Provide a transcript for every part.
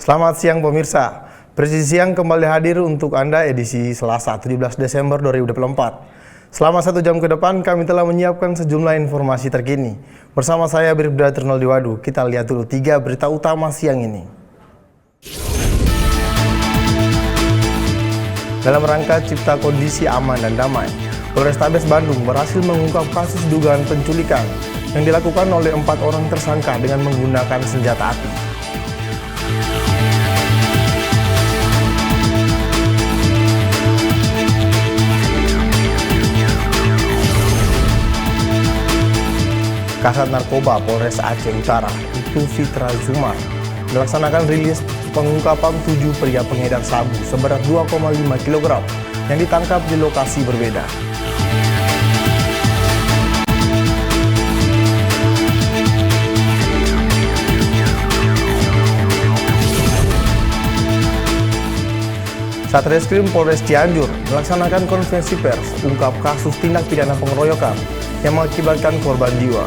Selamat siang pemirsa. Presisi Siang kembali hadir untuk Anda edisi Selasa 17 Desember 2024. Selama 1 jam ke depan kami telah menyiapkan sejumlah informasi terkini. Bersama saya Bribda Ternaldi Wadu, kita lihat dulu 3 berita utama siang ini. Dalam rangka cipta kondisi aman dan damai, Polrestabes Bandung berhasil mengungkap kasus dugaan penculikan yang dilakukan oleh 4 orang tersangka dengan menggunakan senjata api. Kasat Narkoba Polres Aceh Utara, itu Fitra Zumar, melaksanakan rilis pengungkapan 7 pria pengedar sabu seberat 2,5 kg yang ditangkap di lokasi berbeda. Satreskrim Polres Cianjur melaksanakan konferensi pers ungkap kasus tindak pidana pengeroyokan yang mengakibatkan korban jiwa.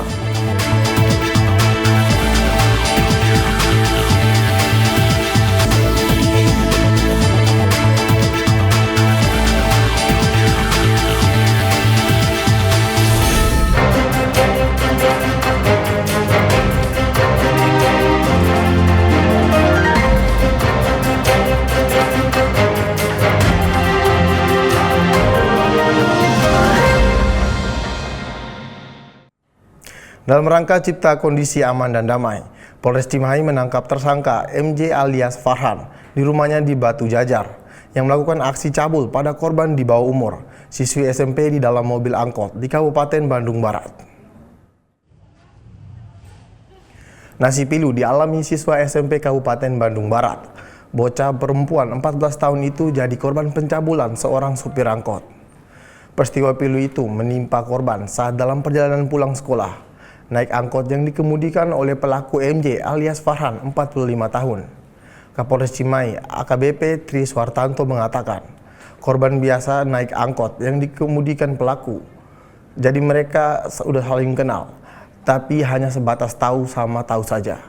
Dalam rangka cipta kondisi aman dan damai, Polres Cimahi menangkap tersangka MJ alias Farhan di rumahnya di Batu Jajar yang melakukan aksi cabul pada korban di bawah umur, siswi SMP di dalam mobil angkot di Kabupaten Bandung Barat. Nasib pilu dialami siswa SMP Kabupaten Bandung Barat. Bocah perempuan 14 tahun itu jadi korban pencabulan seorang supir angkot. Peristiwa pilu itu menimpa korban saat dalam perjalanan pulang sekolah naik angkot yang dikemudikan oleh pelaku MJ alias Farhan 45 tahun. Kapolres Cimahi AKBP Tri Suartanto mengatakan, korban biasa naik angkot yang dikemudikan pelaku. Jadi mereka sudah saling kenal, tapi hanya sebatas tahu sama tahu saja.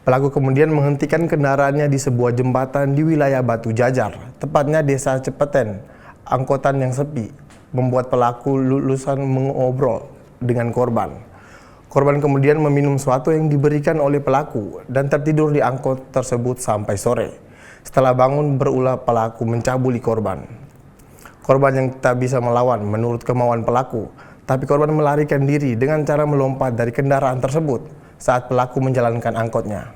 Pelaku kemudian menghentikan kendaraannya di sebuah jembatan di wilayah Batu Jajar, tepatnya Desa Cepeten. Angkotan yang sepi membuat pelaku lulusan mengobrol dengan korban. Korban kemudian meminum sesuatu yang diberikan oleh pelaku dan tertidur di angkot tersebut sampai sore. Setelah bangun berulah pelaku mencabuli korban. Korban yang tak bisa melawan menurut kemauan pelaku, tapi korban melarikan diri dengan cara melompat dari kendaraan tersebut saat pelaku menjalankan angkotnya.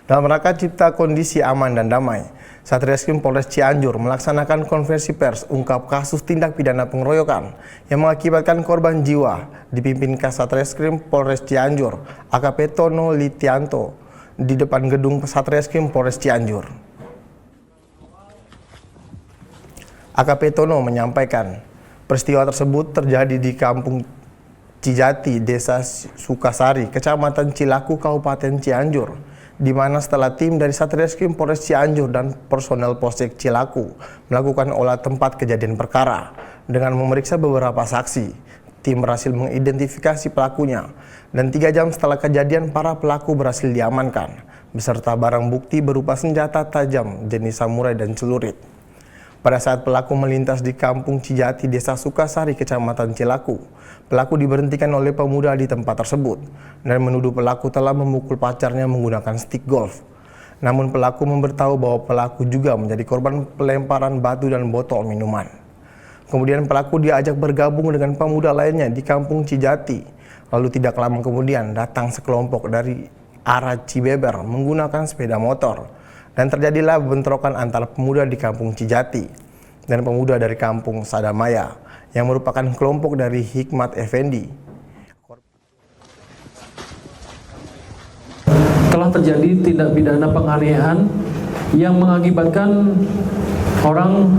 Dalam rangka cipta kondisi aman dan damai, Satreskrim Polres Cianjur melaksanakan konferensi pers ungkap kasus tindak pidana pengeroyokan yang mengakibatkan korban jiwa dipimpin Kasat-Reskrim Polres Cianjur, AKP Tono Litianto, di depan gedung Satreskrim Polres Cianjur. AKP Tono menyampaikan, peristiwa tersebut terjadi di Kampung Cijati, Desa Sukasari, Kecamatan Cilaku, Kabupaten Cianjur, di mana setelah tim dari Satreskrim Polres Cianjur dan personel Polsek Cilaku melakukan olah tempat kejadian perkara dengan memeriksa beberapa saksi, tim berhasil mengidentifikasi pelakunya dan 3 jam setelah kejadian para pelaku berhasil diamankan beserta barang bukti berupa senjata tajam jenis samurai dan celurit. Pada saat pelaku melintas di Kampung Cijati, Desa Sukasari, Kecamatan Cilaku, pelaku diberhentikan oleh pemuda di tempat tersebut dan menuduh pelaku telah memukul pacarnya menggunakan stick golf. Namun pelaku memberitahu bahwa pelaku juga menjadi korban pelemparan batu dan botol minuman. Kemudian pelaku diajak bergabung dengan pemuda lainnya di Kampung Cijati. Lalu tidak lama kemudian datang sekelompok dari arah Cibeber menggunakan sepeda motor. Dan terjadilah bentrokan antara pemuda di Kampung Cijati dan pemuda dari Kampung Sadamaya yang merupakan kelompok dari Hikmat Effendi. Telah terjadi tindak pidana penganiayaan yang mengakibatkan orang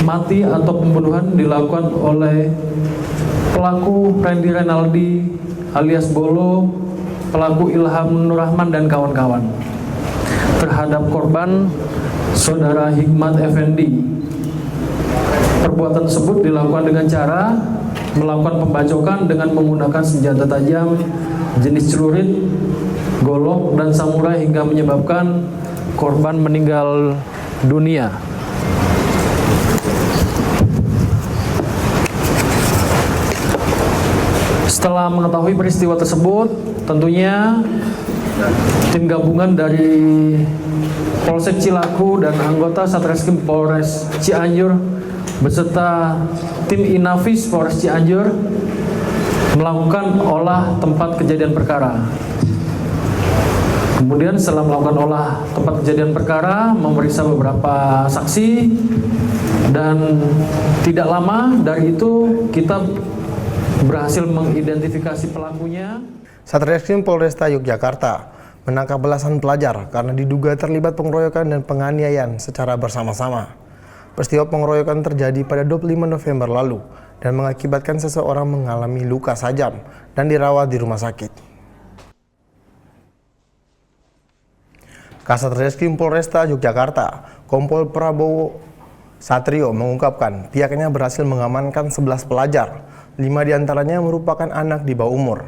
mati atau pembunuhan dilakukan oleh pelaku Randy Renaldi alias Bolo, pelaku Ilham Nurrahman dan kawan-kawan terhadap korban Saudara Hikmat Effendi. Perbuatan tersebut dilakukan dengan cara melakukan pembacokan dengan menggunakan senjata tajam jenis celurit, golok, dan samurai hingga menyebabkan korban meninggal dunia. Setelah mengetahui peristiwa tersebut, tentunya tim gabungan dari Polsek Cilaku dan anggota Satreskrim Polres Cianjur beserta tim Inafis Polres Cianjur melakukan olah tempat kejadian perkara. Kemudian setelah melakukan olah tempat kejadian perkara, memeriksa beberapa saksi, dan tidak lama dari itu kita berhasil mengidentifikasi pelakunya. Satreskrim Polresta Yogyakarta menangkap belasan pelajar karena diduga terlibat pengeroyokan dan penganiayaan secara bersama-sama. Peristiwa pengeroyokan terjadi pada 25 November lalu dan mengakibatkan seseorang mengalami luka sajam dan dirawat di rumah sakit. Kasat Reskrim Polresta Yogyakarta, Kompol Prabowo Satrio mengungkapkan pihaknya berhasil mengamankan 11 pelajar, 5 diantaranya merupakan anak di bawah umur.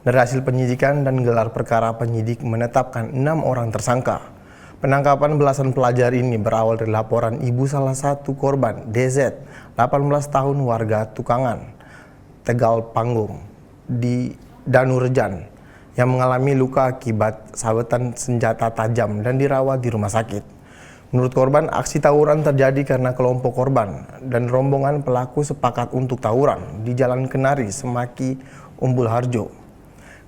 Dari hasil penyidikan dan gelar perkara, penyidik menetapkan 6 orang tersangka. Penangkapan belasan pelajar ini berawal dari laporan ibu salah satu korban, DZ, 18 tahun warga Tukangan, Tegal Panggung, di Danurejan, yang mengalami luka akibat sabetan senjata tajam dan dirawat di rumah sakit. Menurut korban, aksi tawuran terjadi karena kelompok korban dan rombongan pelaku sepakat untuk tawuran di Jalan Kenari, Semaki, Umbul Harjo.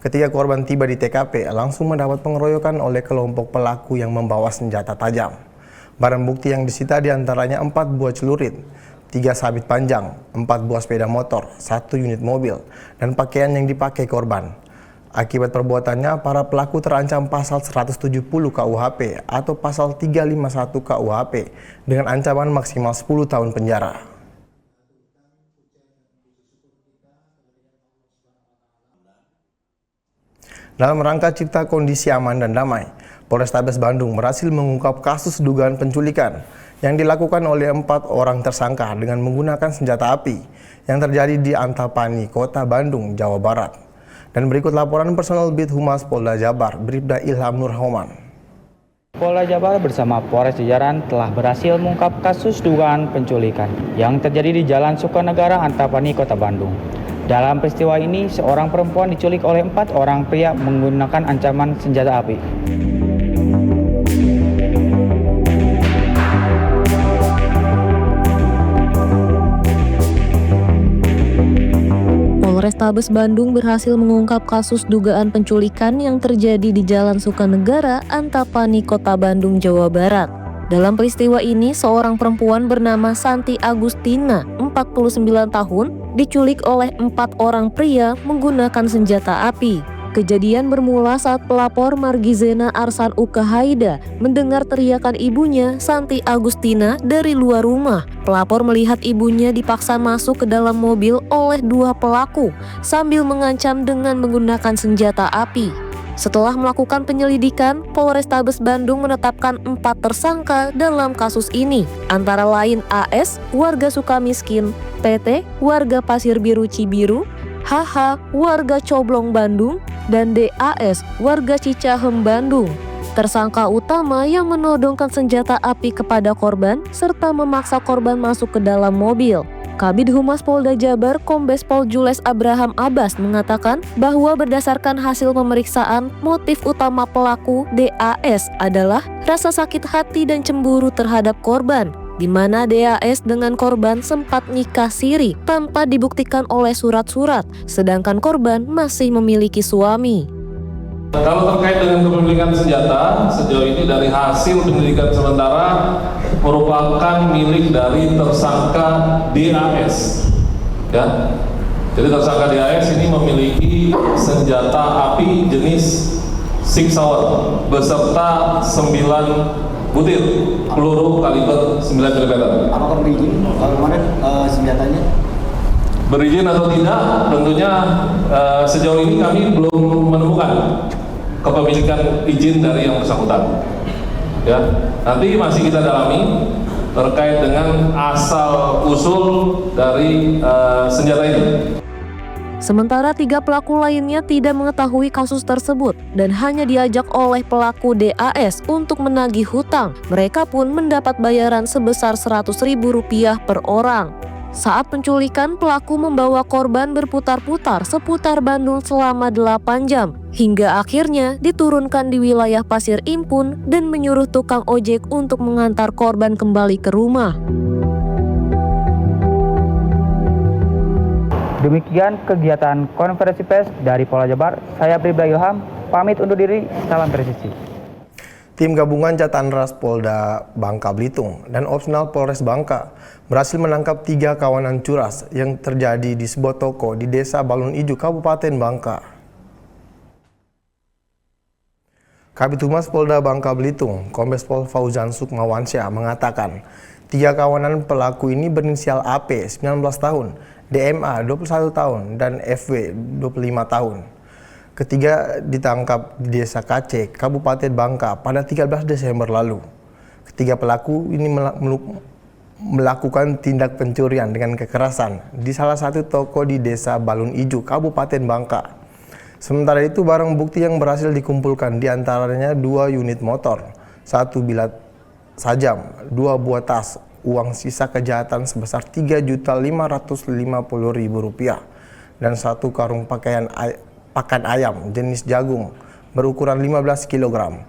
Ketika korban tiba di TKP, langsung mendapat pengeroyokan oleh kelompok pelaku yang membawa senjata tajam. Barang bukti yang disita diantaranya 4 buah celurit, 3 sabit panjang, 4 buah sepeda motor, 1 unit mobil, dan pakaian yang dipakai korban. Akibat perbuatannya, para pelaku terancam pasal 170 KUHP atau pasal 351 KUHP dengan ancaman maksimal 10 tahun penjara. Dalam rangka cipta kondisi aman dan damai, Polrestabes Bandung berhasil mengungkap kasus dugaan penculikan yang dilakukan oleh 4 orang tersangka dengan menggunakan senjata api yang terjadi di Antapani, Kota Bandung, Jawa Barat. Dan berikut laporan personel Bid Humas Polda Jabar, Bribda Ilham Nurhoman. Polda Jabar bersama Polres jajaran telah berhasil mengungkap kasus dugaan penculikan yang terjadi di Jalan Sukanegara, Antapani, Kota Bandung. Dalam peristiwa ini, seorang perempuan diculik oleh 4 orang pria menggunakan ancaman senjata api. Polrestabes Bandung berhasil mengungkap kasus dugaan penculikan yang terjadi di Jalan Sukanegara, Antapani, Kota Bandung, Jawa Barat. Dalam peristiwa ini, seorang perempuan bernama Santi Agustina, 49 tahun, diculik oleh 4 orang pria menggunakan senjata api. Kejadian bermula saat pelapor Margizena Arsan Ukahaida mendengar teriakan ibunya, Santi Agustina, dari luar rumah. Pelapor melihat ibunya dipaksa masuk ke dalam mobil oleh 2 pelaku sambil mengancam dengan menggunakan senjata api. Setelah melakukan penyelidikan, Polrestabes Bandung menetapkan 4 tersangka dalam kasus ini, antara lain AS, warga Sukamiskin, TT, warga Pasir Biru Cibiru, HH, warga Coblong Bandung, dan DAS, warga Cicahem Bandung. Tersangka utama yang menodongkan senjata api kepada korban serta memaksa korban masuk ke dalam mobil. Kabid Humas Polda Jabar Kombes Pol Jules Abraham Abbas mengatakan bahwa berdasarkan hasil pemeriksaan, motif utama pelaku DAS adalah rasa sakit hati dan cemburu terhadap korban, di mana DAS dengan korban sempat nikah siri tanpa dibuktikan oleh surat-surat, sedangkan korban masih memiliki suami. Kalau terkait dengan kepemilikan senjata, sejauh ini dari hasil penyelidikan sementara merupakan milik dari tersangka DAS. Ya, jadi tersangka DAS ini memiliki senjata api jenis Sig Sauer beserta 9 butir peluru kaliber 9 mm. Apakah berizin kemarin senjatanya? Berizin atau tidak, tentunya sejauh ini kami belum menemukan kepemilikan izin dari yang bersangkutan. Ya, nanti masih kita dalami terkait dengan asal usul dari senjata ini. Sementara 3 pelaku lainnya tidak mengetahui kasus tersebut dan hanya diajak oleh pelaku DAS untuk menagih hutang. Mereka pun mendapat bayaran sebesar Rp100.000 per orang. Saat penculikan, pelaku membawa korban berputar-putar seputar Bandung selama 8 jam, hingga akhirnya diturunkan di wilayah Pasir Impun dan menyuruh tukang ojek untuk mengantar korban kembali ke rumah. Demikian kegiatan konferensi pers dari Polda Jabar. Saya Bribda Ilham, pamit undur diri, salam presisi. Tim gabungan Jatandras Polda Bangka Belitung dan Opsnal Polres Bangka berhasil menangkap 3 kawanan curas yang terjadi di sebuah toko di Desa Balun Ijo, Kabupaten Bangka. Kabid Humas Polda Bangka Belitung, Kombes Pol Fauzan Sukmawansyah mengatakan 3 kawanan pelaku ini berinisial AP 19 tahun, DMA 21 tahun, dan FW 25 tahun. Ketiga ditangkap di Desa Kace, Kabupaten Bangka pada 13 Desember lalu. Ketiga pelaku ini melakukan tindak pencurian dengan kekerasan di salah satu toko di Desa Balun Ijo, Kabupaten Bangka. Sementara itu barang bukti yang berhasil dikumpulkan diantaranya 2 unit motor, 1 bilah sajam, 2 buah tas, uang sisa kejahatan sebesar Rp3.550.000 dan 1 karung pakan ayam jenis jagung berukuran 15 kg.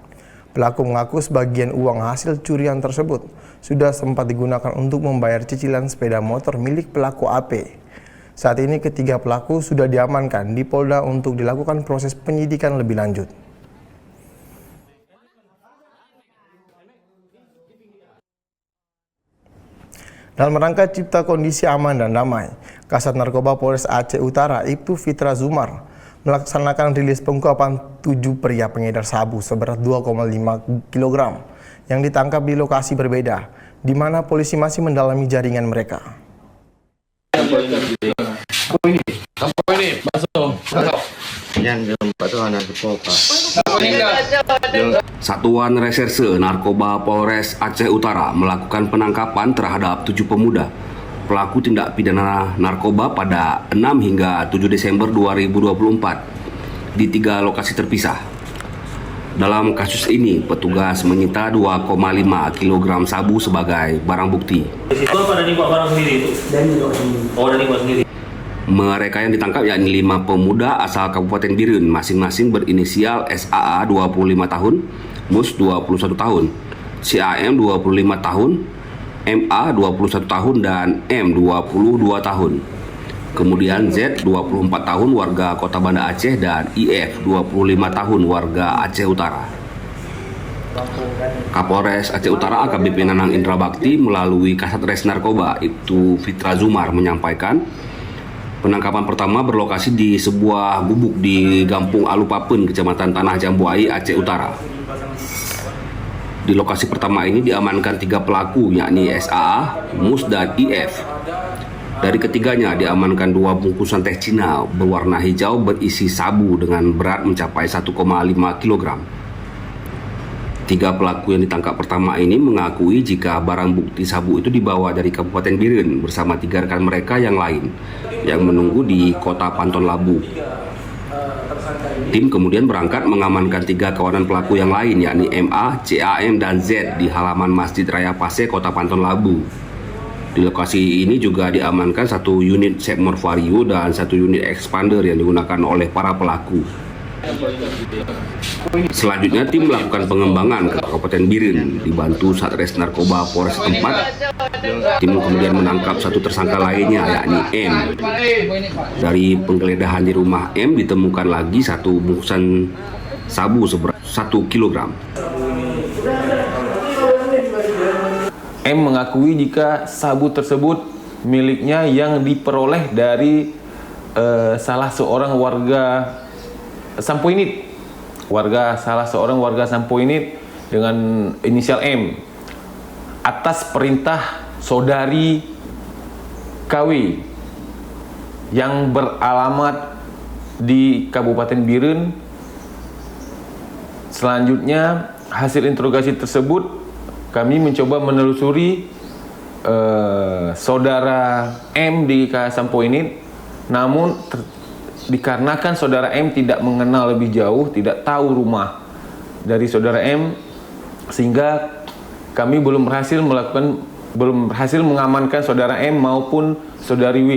Pelaku mengaku sebagian uang hasil curian tersebut sudah sempat digunakan untuk membayar cicilan sepeda motor milik pelaku AP. Saat ini ketiga pelaku sudah diamankan di Polda untuk dilakukan proses penyidikan lebih lanjut. Dalam rangka cipta kondisi aman dan damai, Kasat Narkoba Polres Aceh Utara Ibtu Fitra Zumar melaksanakan rilis pengungkapan 7 pria pengedar sabu seberat 2,5 kg yang ditangkap di lokasi berbeda, di mana polisi masih mendalami jaringan mereka. Satuan Reserse Narkoba Polres Aceh Utara melakukan penangkapan terhadap 7 pemuda pelaku tindak pidana narkoba pada 6 hingga 7 Desember 2024 di 3 lokasi terpisah. Dalam kasus ini, petugas menyita 2,5 kg sabu sebagai barang bukti. Itu apa dari barang sendiri itu? Dari sendiri. Mereka yang ditangkap yakni 5 pemuda asal Kabupaten Birun, masing-masing berinisial SAA 25 tahun, MUS 21 tahun, CAM 25 tahun, MA 21 tahun, dan M 22 tahun. Kemudian Z 24 tahun warga Kota Banda Aceh dan IF 25 tahun warga Aceh Utara. Kapolres Aceh Utara AKBP Nanang Indra Bakti melalui Kasat Res Narkoba Ibtu Fitra Zumar menyampaikan penangkapan pertama berlokasi di sebuah gubuk di Gampung Alupapen, Kecamatan Tanah Jambuai, Aceh Utara. Di lokasi pertama ini diamankan 3 pelaku, yakni SAA, MUS, dan IF. Dari ketiganya diamankan 2 bungkusan teh Cina berwarna hijau berisi sabu dengan berat mencapai 1,5 kg. 3 pelaku yang ditangkap pertama ini mengakui jika barang bukti sabu itu dibawa dari Kabupaten Birun bersama 3 rekan mereka yang lain yang menunggu di Kota Panton Labu. Tim kemudian berangkat mengamankan 3 kawanan pelaku yang lain, yakni MA, CAM, dan Z di halaman Masjid Raya Pase, Kota Panton Labu. Di lokasi ini juga diamankan 1 unit Sepmor Vario dan 1 unit expander yang digunakan oleh para pelaku. Selanjutnya tim melakukan pengembangan ke Kabupaten Birun dibantu Satres Narkoba Polres setempat. Tim kemudian menangkap 1 tersangka lainnya, yakni M. Dari penggeledahan di rumah M ditemukan lagi 1 bungkusan sabu seberat 1 kg. M mengakui jika sabu tersebut miliknya yang diperoleh dari salah seorang warga Sampoinit, salah seorang warga Sampoinit dengan inisial M atas perintah saudari KW yang beralamat di Kabupaten Birun. Selanjutnya hasil interogasi tersebut kami mencoba menelusuri saudara M di Sampoinit, namun dikarenakan saudara M tidak mengenal lebih jauh, tidak tahu rumah dari saudara M, sehingga kami belum berhasil mengamankan saudara M maupun saudari W.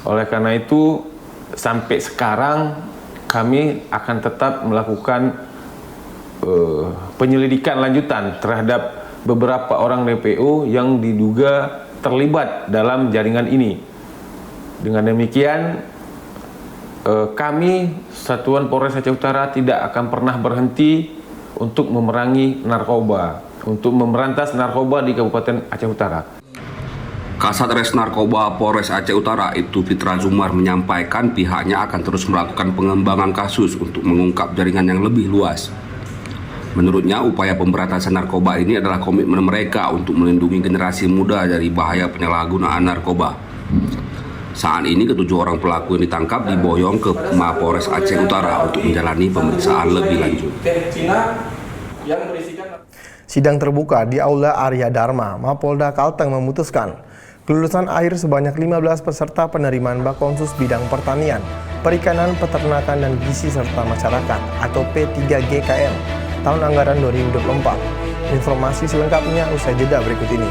Oleh karena itu, sampai sekarang kami akan tetap melakukan penyelidikan lanjutan terhadap beberapa orang DPO yang diduga terlibat dalam jaringan ini. Dengan demikian, kami Satuan Polres Aceh Utara tidak akan pernah berhenti untuk memerangi narkoba, untuk memberantas narkoba di Kabupaten Aceh Utara. Kasat Res Narkoba Polres Aceh Utara Ibtu Fitra Zumar menyampaikan pihaknya akan terus melakukan pengembangan kasus untuk mengungkap jaringan yang lebih luas. Menurutnya, upaya pemberantasan narkoba ini adalah komitmen mereka untuk melindungi generasi muda dari bahaya penyalahgunaan narkoba. Saat ini ketujuh orang pelaku yang ditangkap diboyong ke Mapolres Aceh Utara untuk menjalani pemeriksaan lebih lanjut. Sidang terbuka di Aula Arya Dharma, Mapolda Kalteng memutuskan kelulusan akhir sebanyak 15 peserta penerimaan Bakonsus bidang pertanian, perikanan, peternakan, dan gizi serta masyarakat atau P3GKM tahun anggaran 2024. Informasi selengkapnya usai jeda berikut ini.